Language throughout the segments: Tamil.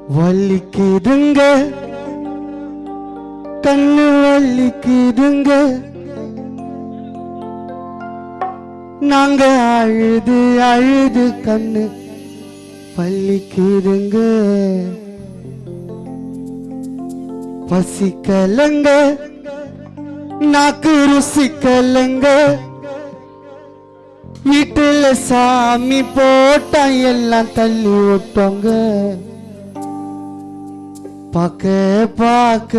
வலிக்குதுங்க கண்ணு வலிக்குதுங்க நாங்க அழுது அழுது கண்ணு வலிக்குதுங்க பசிக்கலங்க நாக்கு ருசிக்கலங்க வீட்டுல சாமி போட்டா எல்லாம் தள்ளி விட்டோங்க பாக்க பாக்க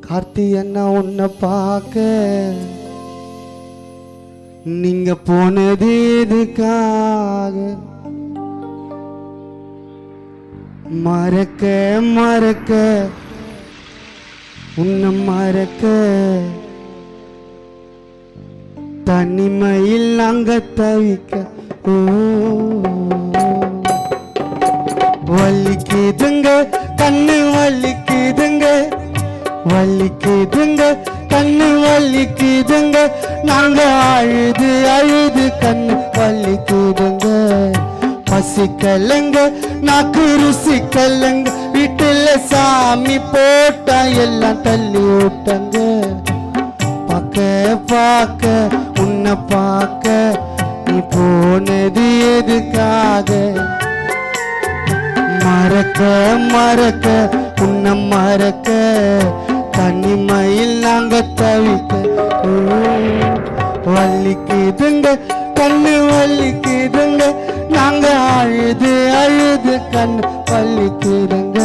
கார்த்தி அண்ணா உன்னை பாக்க நீங்க போனது எதுக்காக மறக்க மறக்க உன்னை மறக்க தனிமையில் நாங்க தவிக்க வலிக்குதுங்க கண்ணு வலிக்குதுங்க வலிக்குதுங்க கண்ணு வலிக்குதுங்க நாங்க அழுது அழுது கண்ணு வலிக்குதுங்க பசிக்கலங்க நாக்கு ருசிக்கலங்க வீட்டுல சாமி போட்டா எல்லாம் தள்ளி விட்டங்க பாக்க பாக்க உன்னை பாக்க நீ போனது எதுக்காக மறக்க மறக்க உன்னை மறக்க தனிமையில் நாங்க தவிக்க வலிக்குதுங்க கண்ணு வலிக்குதுங்க நாங்க அழுது அழுது கண்ணு வலிக்குதுங்க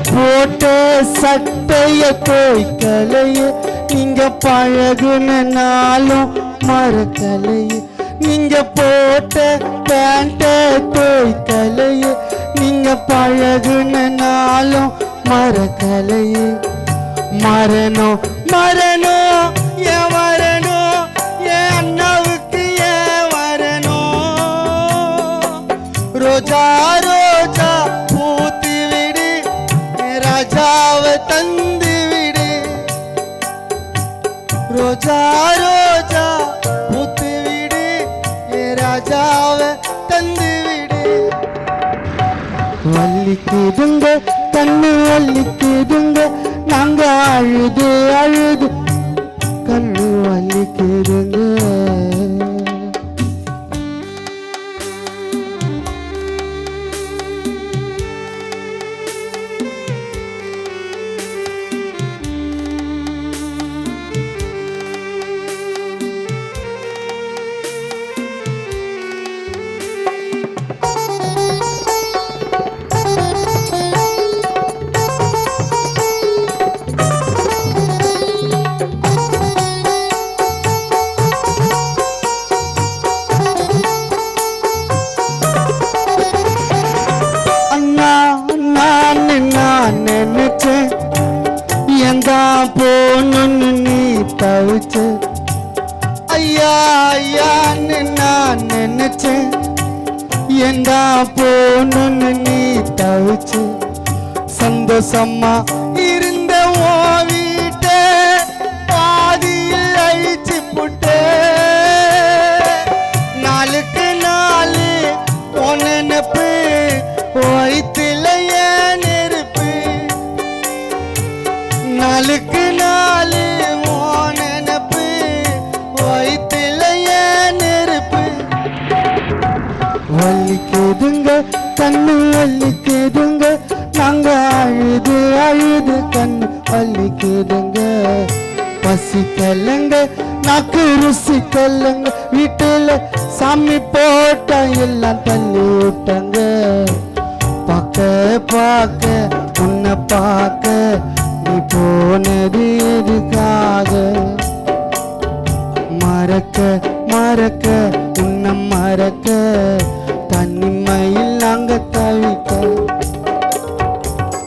போட்ட சட்டைய தோய்க்கலைய நீங்க பழகுனாலும் மறக்கலைய நீங்க போட்ட பேண்ட தோய்க்கலைய நீங்க பழகுனாலும் மறக்கலைய மரணம் மரணம் ஏன் வரணும் என் அண்ணாவுக்கு ஏன் வரணும் ரோஜா ரோஜா ராஜாவை தந்து விடு ரோஜா ரோஜா பூத்து விடு ராஜாவை தந்து விடு வலிக்குதுங்க கண்ணு வலிக்குதுங்க நாங்க அழுது அழுது கண்ணு வலிக்குதுங்க நினைச்சேன் எந்தா போனு நீ தவிச்ச ஐயா ஐயான்னு நான் நினைச்சேன் எந்தா போனு நீ தவிச்ச சந்தோஷமா இருந்த ஓ வீட்ட பாதியில் அழிச்சு புட்ட நாளுக்கு நாலு நினப்பு வயிற்றுல நெருப்பு நாளுக்கு நாலு நினப்பு வயிற்றுல நெருப்பு வலிக்குதுங்க கண்ணு வலிக்குதுங்க நாங்க அழுது அழுது கண்ணு வலிக்குதுங்க பசிக்கலங்க நாக்கு ருசிக்கலங்க வீட்டுல சாமி போட்டா எல்லாம் தள்ளி விட்டாங்க பாக்க பாக்க உன்னை பாக்க நீ போனது எதுக்காக மறக்க மறக்க உன்னை மறக்க தனிமையில் நாங்க தவிக்க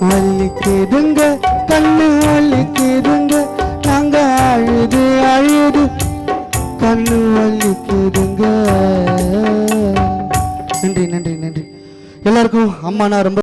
வலிக்குதுங்க கண்ணு வலிக்குதுங்க நாங்க அழுது அழுது கண்ணு வலிக்குதுங்க. நன்றி நன்றி நன்றி எல்லாருக்கும். அம்மா நான் ரொம்ப